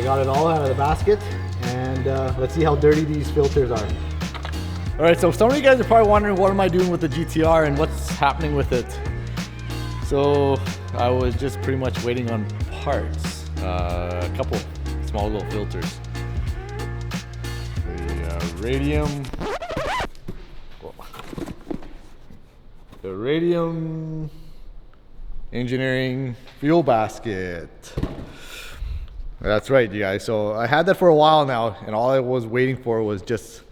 I got it all out of the basket, and let's see how dirty these filters are. All right, so some of you guys are probably wondering what am I doing with the GTR and what's happening with it. So I was just pretty much waiting on parts, a couple small little filters. The Radium Engineering fuel basket. That's right, you guys. So I had that for a while now, and all I was waiting for was just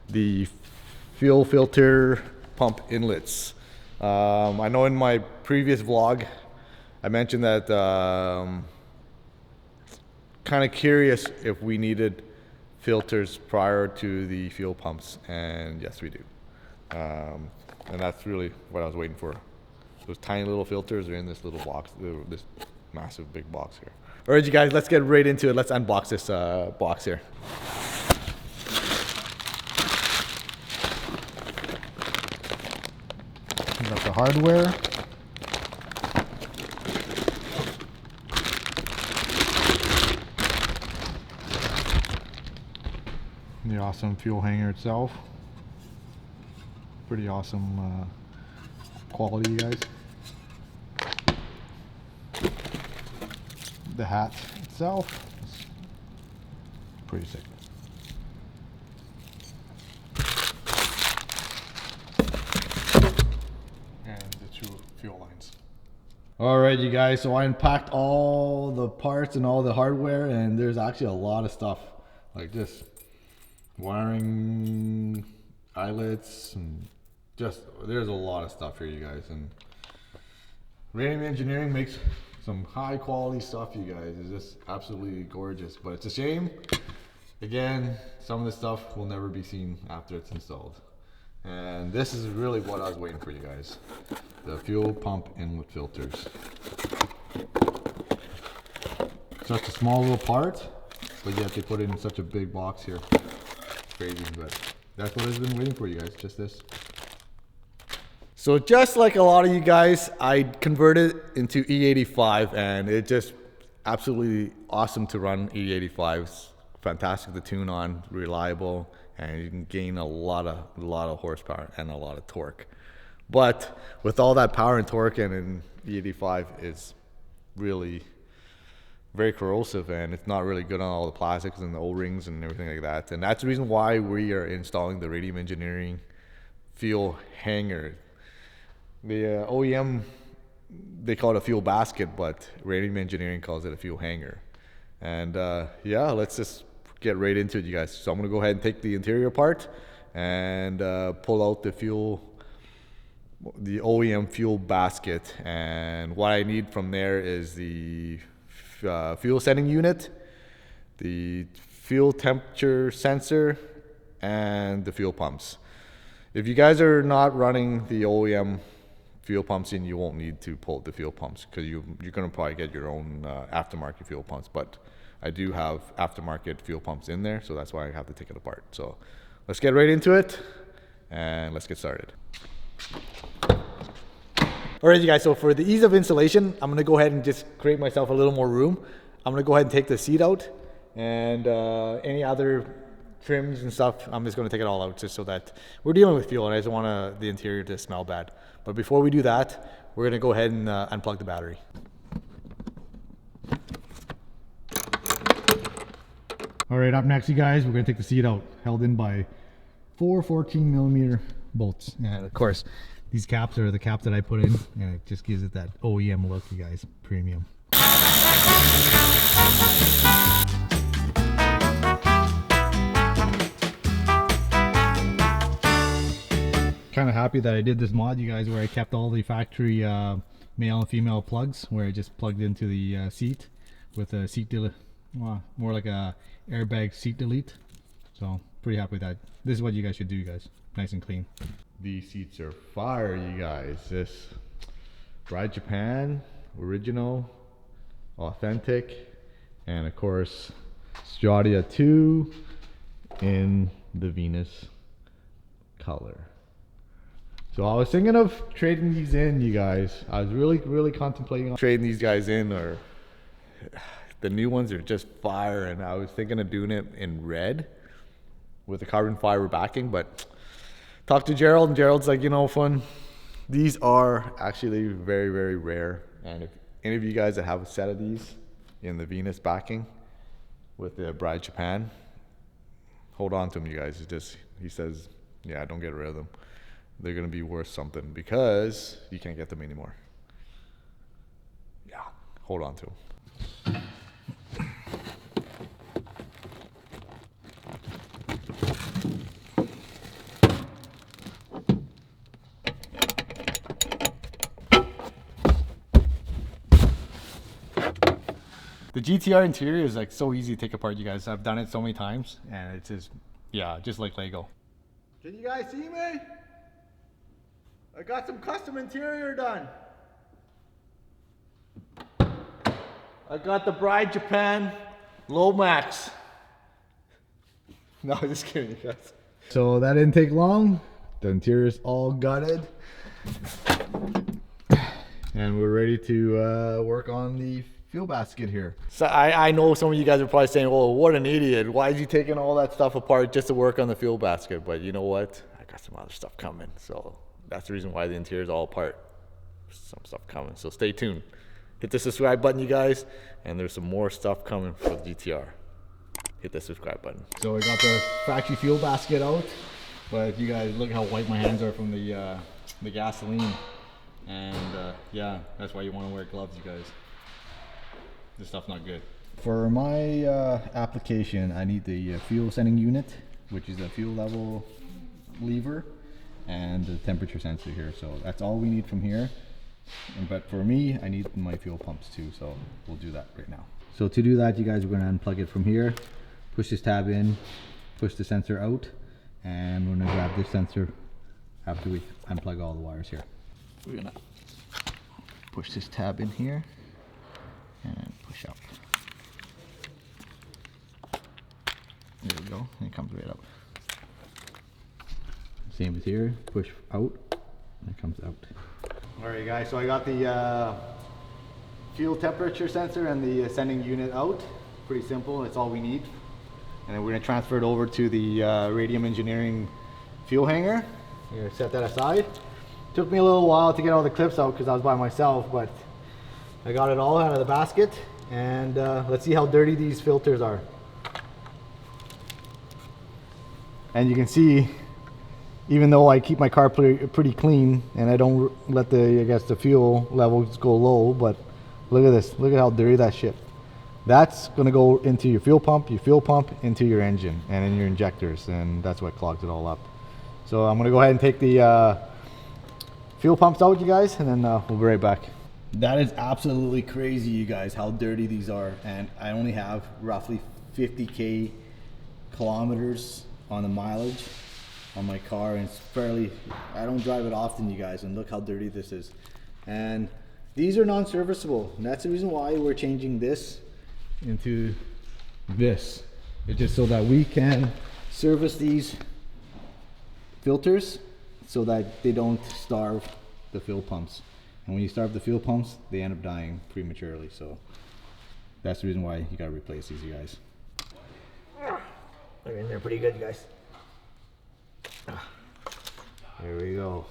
the fuel filter pump inlets. I know in my previous vlog, I mentioned that kind of curious if we needed filters prior to the fuel pumps, and yes, we do. And that's really what I was waiting for. Those tiny little filters are in this little box, this massive big box here. All right, you guys, let's get right into it. Let's unbox this box here. We got the hardware. The awesome fuel hanger itself. Pretty awesome quality, you guys. The hat itself is pretty sick. And the two fuel lines. All right, you guys, so I unpacked all the parts and all the hardware, and there's actually a lot of stuff like this. Wiring, eyelets, and just there's a lot of stuff here, you guys. And Radium Engineering makes some high quality stuff, you guys. It's just absolutely gorgeous, but it's a shame, again, some of the stuff will never be seen after it's installed. And this is really what I was waiting for, you guys. The fuel pump inlet filters. Such a small little part, but yet they put it in such a big box here. Crazy, but that's what I've been waiting for, you guys. Just this. So just like a lot of you guys, I converted into E85, and it just absolutely awesome to run E85s. Fantastic to tune on, reliable, and you can gain a lot of horsepower and a lot of torque. But with all that power and torque, and an E85 is really very corrosive, and it's not really good on all the plastics and the O-rings and everything like that. And that's the reason why we are installing the Radium Engineering fuel hanger. The OEM, they call it a fuel basket, but Radium Engineering calls it a fuel hanger. And yeah, let's just get right into it, you guys. So I'm gonna go ahead and take the interior apart and pull out the OEM fuel basket. And what I need from there is the fuel setting unit, the fuel temperature sensor, and the fuel pumps. If you guys are not running the OEM fuel pumps in, you won't need to pull the fuel pumps, because you're going to probably get your own aftermarket fuel pumps. But I do have aftermarket fuel pumps in there, so that's why I have to take it apart. So let's get right into it and let's get started. All right, you guys, so for the ease of installation, I'm gonna go ahead and just create myself a little more room. I'm gonna go ahead and take the seat out, and any other trims and stuff, I'm just gonna take it all out, just so that we're dealing with fuel and I just want the interior to smell bad. But before we do that, we're gonna go ahead and unplug the battery. All right, up next, you guys, we're gonna take the seat out, held in by 4 14mm bolts. And of course, these caps are the caps that I put in, and it just gives it that OEM look, you guys, premium. Kind of happy that I did this mod, you guys, where I kept all the factory male and female plugs, where I just plugged into the seat with a seat delete, well, more like a airbag seat delete. So pretty happy with that. This is what you guys should do, you guys. Nice and clean. These seats are fire, you guys. This Ride Japan, original, authentic, and of course Stradia 2 in the Venus color. So I was thinking of trading these in, you guys. I was really contemplating on trading these guys in, or The new ones are just fire, and I was thinking of doing it in red with a carbon fiber backing, but talked to Gerald, and Gerald's like, you know, fun. These are actually very, very rare, and if any of you guys that have a set of these in the Venus backing with the Bride Japan, hold on to them, you guys. It's just, he says, yeah, don't get rid of them. They're gonna be worth something because you can't get them anymore. Yeah, hold on to them. The GTR interior is like so easy to take apart, you guys. I've done it so many times, and it's just, yeah, just like Lego. Can you guys see me? I got some custom interior done. I got the Bride Japan Lomax. No, just kidding, you guys. So that didn't take long. The interior is all gutted. And we're ready to work on the fuel basket here. So I know some of you guys are probably saying, well, what an idiot. Why is he taking all that stuff apart just to work on the fuel basket? But you know what? I got some other stuff coming. So that's the reason why the interior is all apart. Some stuff coming. So stay tuned. Hit the subscribe button, you guys. And there's some more stuff coming for the GTR. Hit the subscribe button. So I got the factory fuel basket out. But you guys, look how white my hands are from the gasoline. And yeah, that's why you want to wear gloves, you guys. This stuff's not good. For my application, I need the fuel sending unit, which is a fuel level lever, and the temperature sensor here. So that's all we need from here. But for me, I need my fuel pumps too, so we'll do that right now. So to do that, you guys are going to unplug it from here, push this tab in, push the sensor out, and we're going to grab this sensor after we unplug all the wires here. We're going to push this tab in here and push out. There we go, and it comes right out. Same as here, push out, and it comes out. Alright guys, so I got the fuel temperature sensor and the sending unit out. Pretty simple, that's all we need. And then we're going to transfer it over to the Radium Engineering fuel hanger. We're going to set that aside. Took me a little while to get all the clips out because I was by myself, but I got it all out of the basket, and let's see how dirty these filters are. And you can see, even though I keep my car pretty clean and I don't let the fuel levels go low, but look at this, look at how dirty that shit. That's gonna go into your fuel pump into your engine and in your injectors, and that's what clogs it all up. So I'm gonna go ahead and take the fuel pumps out, you guys, and then we'll be right back. That is absolutely crazy, you guys, how dirty these are. And I only have roughly 50k kilometers on the mileage on my car, and it's fairly, I don't drive it often, you guys, and look how dirty this is. And these are non-serviceable, and that's the reason why we're changing this into this. It's just so that we can service these filters so that they don't starve the fuel pumps. And when you starve the fuel pumps, they end up dying prematurely. So that's the reason why you gotta replace these, you guys. They're in there pretty good, you guys. There we go.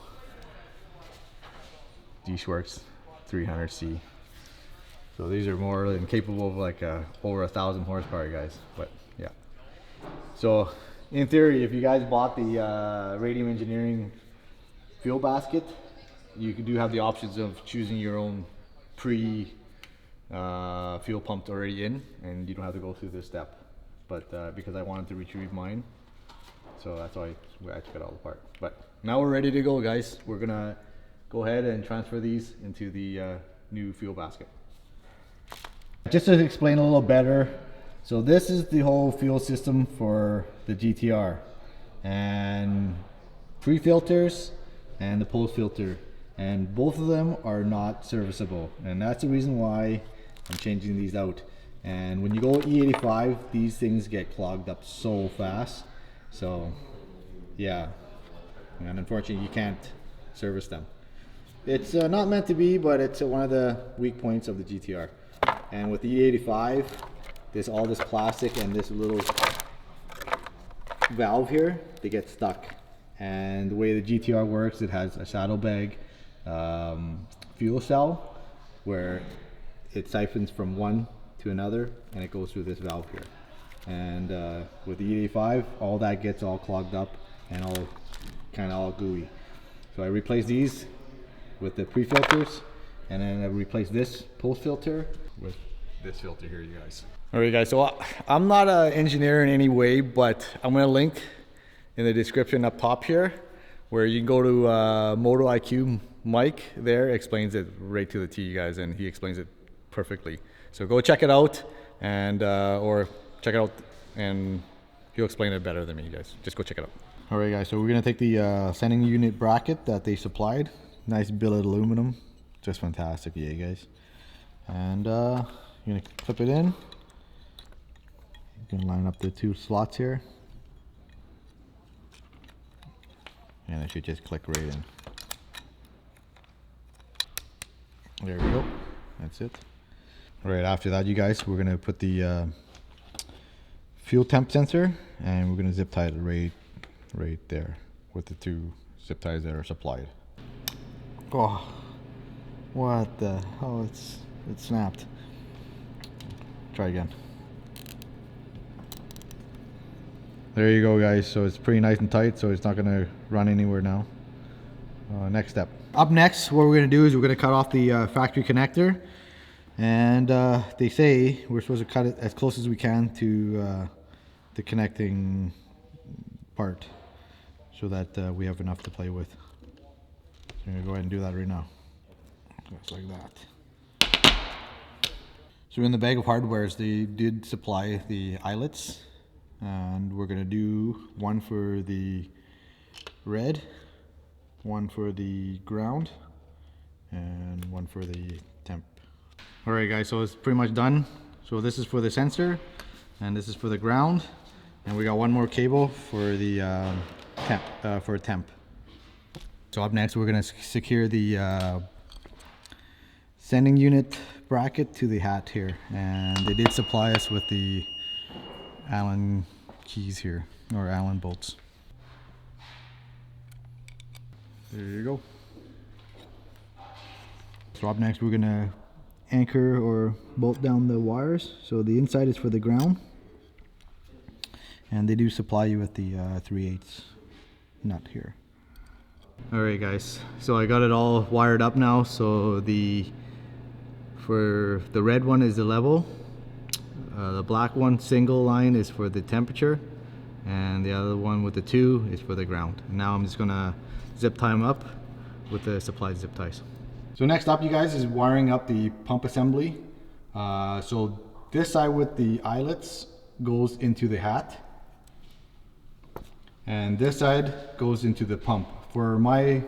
D-Schwartz 300C. So these are more than capable of like over 1,000 horsepower, guys. But yeah. So in theory, if you guys bought the Radium Engineering fuel basket, you do have the options of choosing your own fuel pumped already in, and you don't have to go through this step. But because I wanted to retrieve mine, so that's why I took it all apart. But now we're ready to go, guys. We're gonna go ahead and transfer these into the new fuel basket. Just to explain a little better, so this is the whole fuel system for the GTR, and pre-filters and the post filter, and both of them are not serviceable, and that's the reason why I'm changing these out. And when you go E85, these things get clogged up so fast. So yeah, and unfortunately you can't service them. It's not meant to be, but it's one of the weak points of the GTR. And with the E85, all this plastic and this little valve here, they get stuck. And the way the GTR works, it has a saddlebag fuel cell where it siphons from one to another, and it goes through this valve here. And with the E85, all that gets all clogged up and all gooey. So I replace these with the pre-filters, and then I replace this post-filter with this filter here, you guys. All right, guys, so I'm not an engineer in any way, but I'm gonna link in the description up top here, where you can go to Moto IQ. Mike there explains it right to the T, you guys, and he explains it perfectly. So go check it out, and or check it out, and he'll explain it better than me, you guys. Just go check it out. All right, guys, so we're gonna take the sending unit bracket that they supplied. Nice billet aluminum, just fantastic, yeah, guys. And you're gonna clip it in. You can line up the two slots here, and it should just click right in. There we go. That's it. All right, after that, you guys, we're gonna put the fuel temp sensor, and we're gonna zip tie it right there with the two zip ties that are supplied. Oh, what the? Oh, it snapped. Try again. There you go, guys. So it's pretty nice and tight, so it's not gonna run anywhere now. Next step. Up next, what we're gonna do is we're gonna cut off the factory connector, and they say we're supposed to cut it as close as we can to the connecting part, so that we have enough to play with. So I'm gonna go ahead and do that right now. Just like that. So in the bag of hardwares, they did supply the eyelets, and we're gonna do one for the red, one for the ground, and one for the temp. All right, guys, so it's pretty much done. So this is for the sensor, and this is for the ground, and we got one more cable for the temp. So up next, we're gonna secure the sending unit bracket to the hat here, and they did supply us with the Allen keys here, or Allen bolts. There you go. So up next, we're gonna anchor or bolt down the wires. So the inside is for the ground, and they do supply you with the 3/8 nut here. All right, guys, so I got it all wired up now. So for the red one is the level, the black one single line is for the temperature, and the other one with the 2 is for the ground. Now I'm just gonna zip tie them up with the supplied zip ties. So next up, you guys, is wiring up the pump assembly. So this side with the eyelets goes into the hat, and this side goes into the pump. For my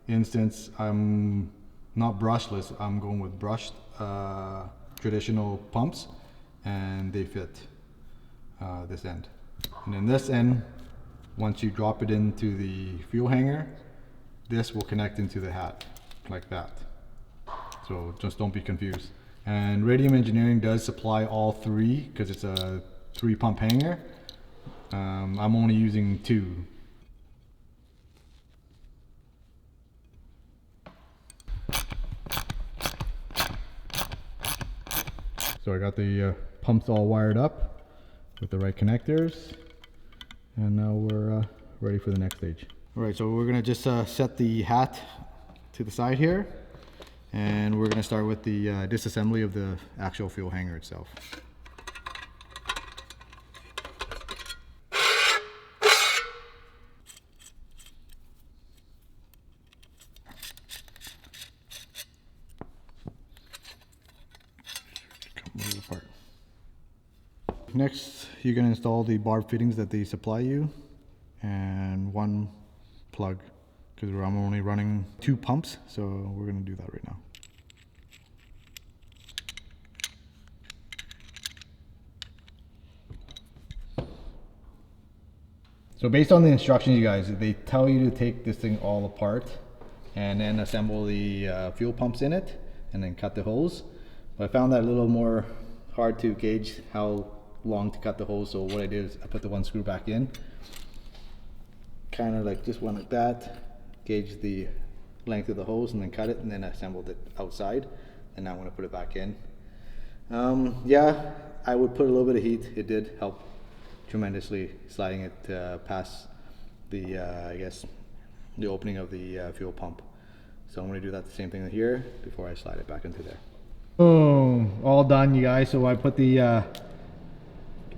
instance, I'm not brushless, I'm going with brushed traditional pumps, and they fit this end. And then this end, once you drop it into the fuel hanger, this will connect into the hat like that. So just don't be confused. And Radium Engineering does supply all 3 because it's a 3 pump hanger. I'm only using 2. So I got the pumps all wired up with the right connectors, and now we're ready for the next stage. All right, so we're gonna just set the hat to the side here, and we're gonna start with the disassembly of the actual fuel hanger itself. Apart. Next, you're going to install the barb fittings that they supply you, and one plug, because I'm only running 2 pumps, so we're going to do that right now. So based on the instructions, you guys, they tell you to take this thing all apart and then assemble the fuel pumps in it, and then cut the hose. But I found that a little more hard to gauge how long to cut the hose. So what I did is I put the one screw back in, kind of like just went like that, gauged the length of the hose and then cut it, and then I assembled it outside. And now I'm going to put it back in. Yeah, I would put a little bit of heat. It did help tremendously sliding it past the I guess the opening of the fuel pump. So I'm going to do that the same thing here before I slide it back into there. Boom, all done, you guys. So I put the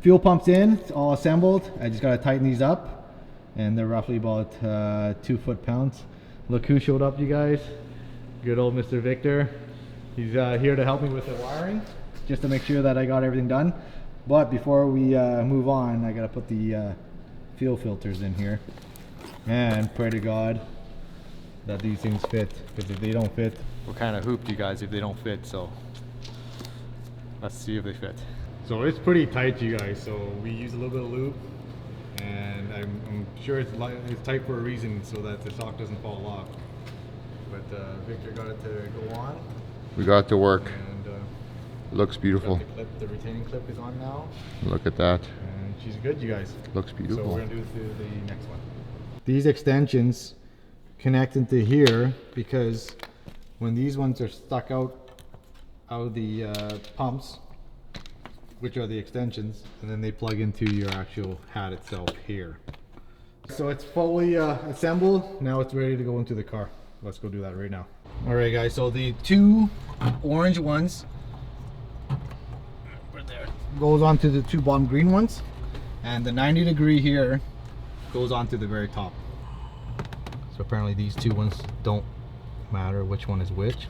fuel pumps in, it's all assembled. I just got to tighten these up, and they're roughly about 2 foot-pounds. Look who showed up, you guys. Good old Mr. Victor. He's here to help me with the wiring, just to make sure that I got everything done. But before we move on, I got to put the fuel filters in here, and pray to God that these things fit, because if they don't fit, we're kind of hooped, you guys, if they don't fit. So let's see if they fit. So it's pretty tight, you guys. So we use a little bit of lube, and I'm sure it's tight for a reason, so that the sock doesn't fall off. But Victor got it to go on. We got it to work. And looks beautiful. The retaining clip is on now. Look at that. And she's good, you guys. Looks beautiful. So we're gonna do the next one. These extensions connect into here, because when these ones are stuck out of the pumps, which are the extensions, and then they plug into your actual hat itself here. So it's fully assembled. Now it's ready to go into the car. Let's go do that right now. All right, guys, so the two orange ones goes onto the two bottom green ones, and the 90-degree here goes onto the very top. So apparently these two ones don't matter which one is which.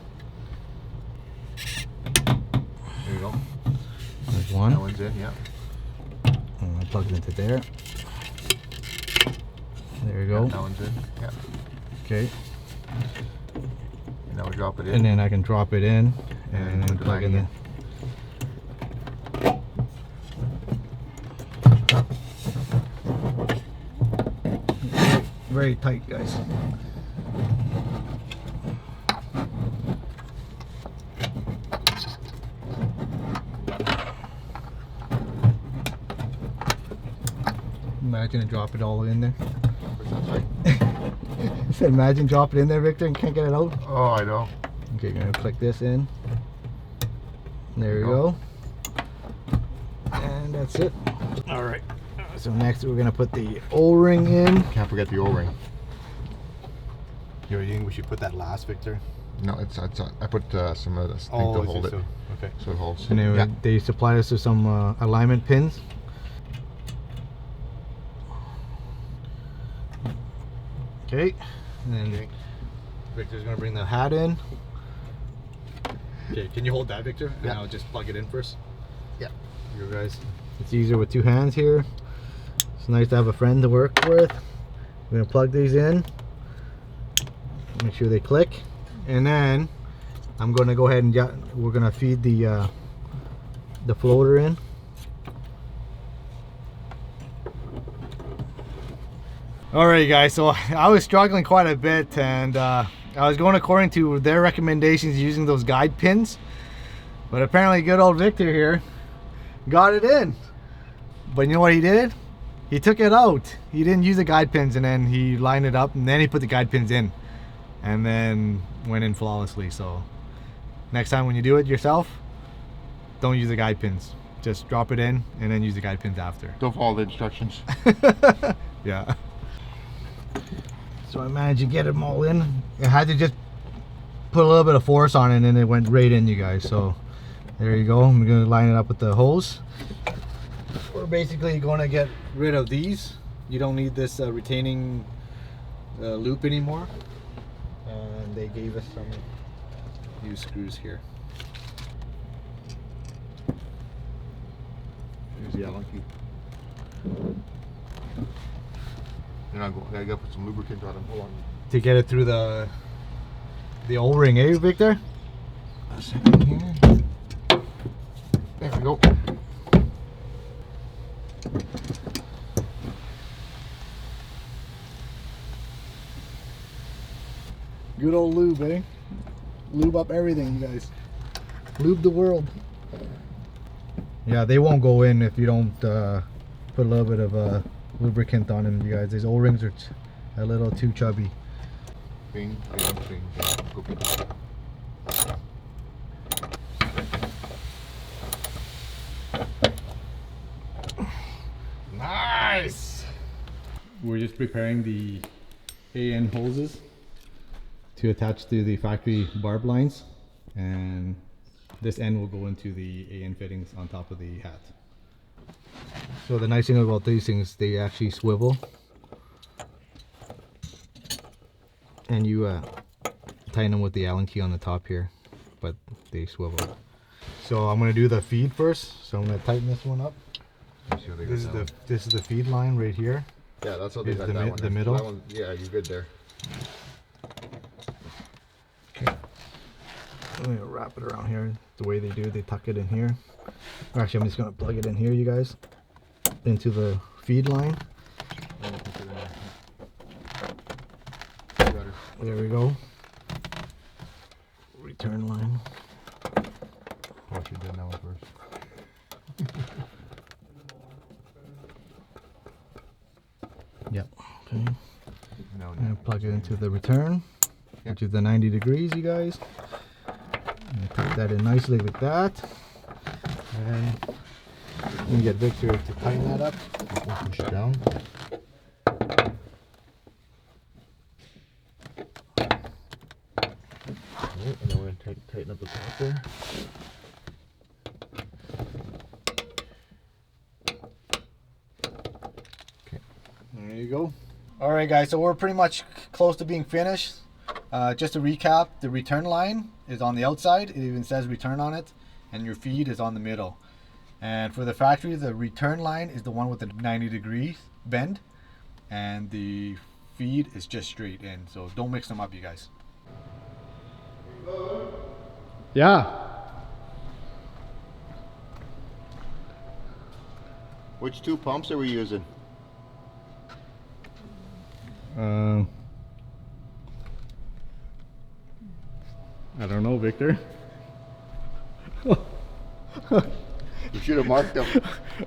There you go. There's one. That one's in, yeah. And I plug it into there. There you go. That one's in, yeah. Okay. And now we drop it in. And then I can drop it in and then plug it in. Very tight, guys. Imagine and drop it all in there. I said imagine drop it in there, Victor, and can't get it out. Oh, I know. Okay, gonna click this in. There we go. And that's it. All right. So next we're gonna put the O-ring in. Can't forget the O-ring. You think we should put that last, Victor? No, it's I put some of this thing to hold it. So, okay. So it holds. And anyway, they supplied us with some alignment pins. Okay. And then Victor's gonna bring the hat in. Okay, can you hold that, Victor? Yeah. And I'll just plug it in first. Yeah. You guys. It's easier with two hands here. It's nice to have a friend to work with. We're gonna plug these in. Make sure they click. And then I'm gonna go ahead and we're gonna feed the floater in. Alright guys, so I was struggling quite a bit, and I was going according to their recommendations using those guide pins, but apparently good old Victor here got it in. But you know what he did? He took it out. He didn't use the guide pins, and then he lined it up, and then he put the guide pins in, and then went in flawlessly. So next time when you do it yourself, don't use the guide pins. Just drop it in and then use the guide pins after. Don't follow the instructions. Yeah. So I managed to get them all in. I had to just put a little bit of force on it, and then it went right in, you guys. So there you go. I'm going to line it up with the hose. We're basically going to get rid of these. You don't need this retaining loop anymore. And they gave us some new screws here. Here's the monkey. And I gotta put some lubricant on them. Hold on. To get it through the O-ring, eh, Victor? A second here. There we go. Good old lube, eh? Lube up everything, you guys. Lube the world. Yeah, they won't go in if you don't put a little bit of lubricant on them, you guys. These O-rings are a little too chubby. Bing, bing, bing, bing. Go, bing. Nice! We're just preparing the AN hoses to attach to the factory barb lines, and this end will go into the AN fittings on top of the hat. So the nice thing about these things, they actually swivel, and you tighten them with the Allen key on the top here, but they swivel. So I'm going to do the feed first, so I'm going to tighten this one up. This is the feed line right here. Yeah, that's how they got the, that one. the middle. That one, yeah, you're good there. Okay. I'm going to wrap it around here the way they do. They tuck it in here. Actually, I'm just going to plug it in here, you guys, into the feed line. There we go. Return line. Watch you do that one first. Yep. Okay. No, I'm going to plug it into the return, which is the 90 degrees, you guys. I'm going to put that in nicely like that. And I'm going to get Victor to tighten that up. Push it down. Okay, and then we're going to tighten up the top there. Okay. There you go. Alright guys, so we're pretty much close to being finished. Just to recap, the return line is on the outside. It even says return on it. And your feed is on the middle. And for the factory, the return line is the one with the 90 degrees bend. And the feed is just straight in. So don't mix them up, you guys. Yeah. Which two pumps are we using? I don't know, Victor. You should have marked them.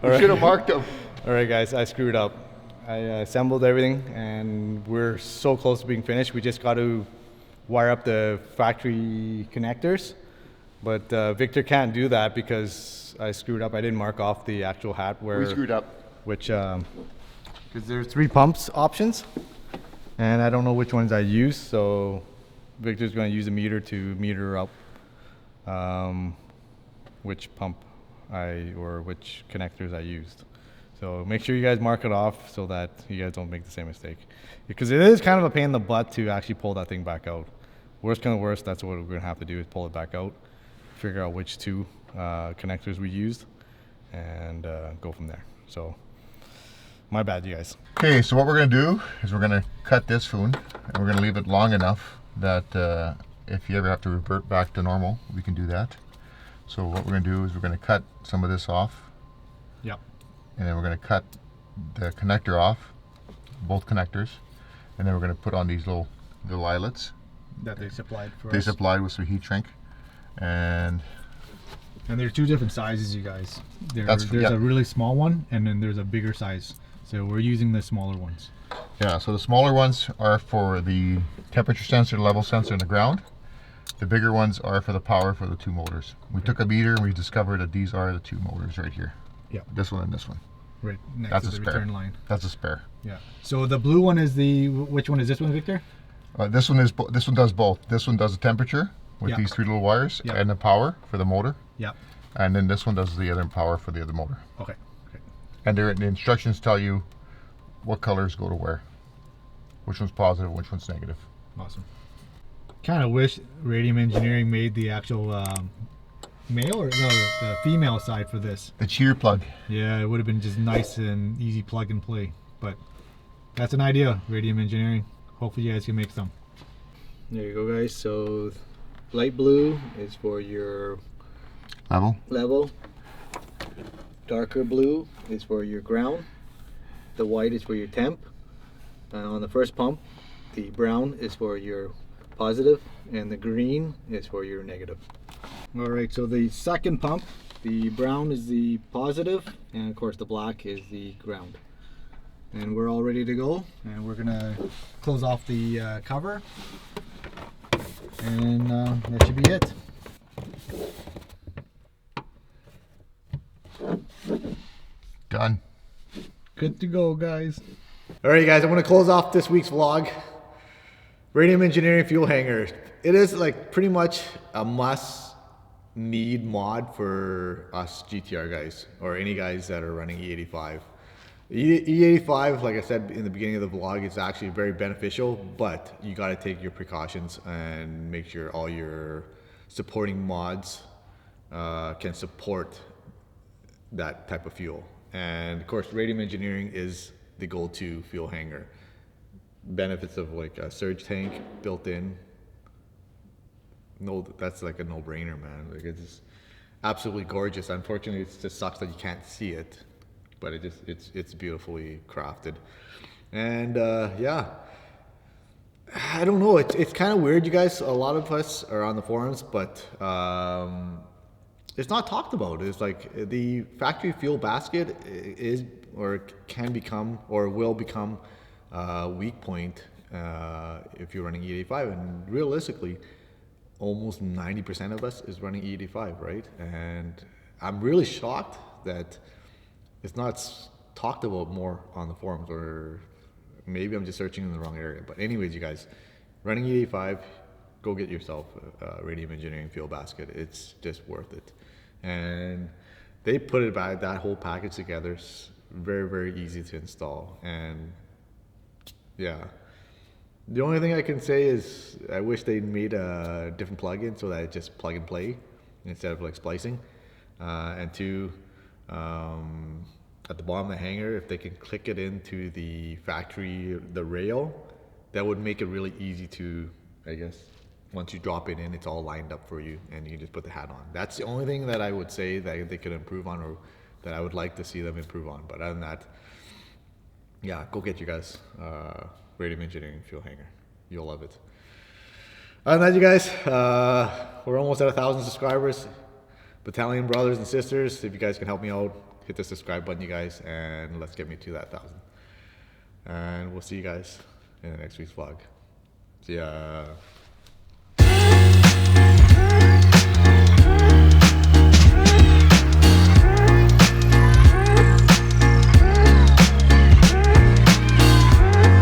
You should have marked them. Alright guys, I screwed up. I assembled everything and we're so close to being finished. We just got to wire up the factory connectors. But Victor can't do that because I screwed up. I didn't mark off the actual hat where... We screwed up. Which, because there's 3 pumps options. And I don't know which ones I use, so Victor's going to use a meter to meter up which pump or which connectors I used. So make sure you guys mark it off so that you guys don't make the same mistake. Because it is kind of a pain in the butt to actually pull that thing back out. Worst kind of worst, that's what we're going to have to do is pull it back out, figure out which 2 connectors we used, and go from there. So my bad, you guys. Okay, so what we're going to do is we're going to cut this foon and we're going to leave it long enough that if you ever have to revert back to normal, we can do that. So what we're going to do is we're going to cut some of this off. Yep. And then we're going to cut the connector off, both connectors, and then we're going to put on these little eyelets That they supplied for us. they supplied with some heat shrink. And they're 2 different sizes, you guys. There's yeah. a really small one, and then there's a bigger size. So we're using the smaller ones. yeah, so the smaller ones are for the temperature sensor, level sensor in the ground. The bigger ones are for the power for the 2 motors. We took a meter and we discovered that these are the 2 motors right here. Yeah. This one and this one. Right next That's to a the spare. return line. That's a spare. Yeah. So the blue one is which one is this one, Victor? This one does both. This one does the temperature with these 3 little wires and the power for the motor. Yeah. And then this one does the other power for the other motor. Okay. And the instructions tell you what colors go to where. Which one's positive, which one's negative. Awesome. Kind of wish Radium Engineering made the actual male or no, the female side for this. The cheer plug. Yeah, it would have been just nice and easy plug and play. But that's an idea, Radium Engineering. Hopefully you guys can make some. There you go, guys. So light blue is for your level. Darker blue is for your ground. The white is for your temp. On the first pump, the brown is for your positive, and the green is for your negative. All right, so the second pump, the brown is the positive, and of course the black is the ground. And we're all ready to go, and we're gonna close off the cover, and that should be it. Done. Good to go, guys. All right, guys, I'm gonna close off this week's vlog. Radium Engineering fuel hanger. It is like pretty much a must need mod for us GTR guys, or any guys that are running E85. E85, like I said in the beginning of the vlog, is actually very beneficial, but you got to take your precautions and make sure all your supporting mods can support that type of fuel. And of course, Radium Engineering is the go-to fuel hanger. Benefits of like a surge tank built in. No, that's like a no-brainer, man. Like, it's absolutely gorgeous. Unfortunately, it just sucks that you can't see it, but it's beautifully crafted. And yeah, I don't know. It's kind of weird, you guys. A lot of us are on the forums, but it's not talked about. It's like the factory fuel basket is, or can become, or will become a weak point if you're running E85. And realistically, almost 90% of us is running E85, right? And I'm really shocked that it's not talked about more on the forums, or maybe I'm just searching in the wrong area. But anyways, you guys, running E85, go get yourself a Radium Engineering fuel basket. It's just worth it. And they put it back, that whole package together. It's very, very easy to install. And yeah, the only thing I can say is I wish they made a different plugin so that it just plug and play instead of like splicing. And two, at the bottom of the hanger, if they can click it into the factory, the rail, that would make it really easy to, I guess, once you drop it in, it's all lined up for you and you can just put the hat on. That's the only thing that I would say that they could improve on, or that I would like to see them improve on. But other than that, yeah, go get you guys Radium Engineering fuel hanger. You'll love it. Other than that, you guys, we're almost at 1,000 subscribers. Battalion brothers and sisters, if you guys can help me out, hit the subscribe button, you guys, and let's get me to that 1,000. And we'll see you guys in the next week's vlog. See ya.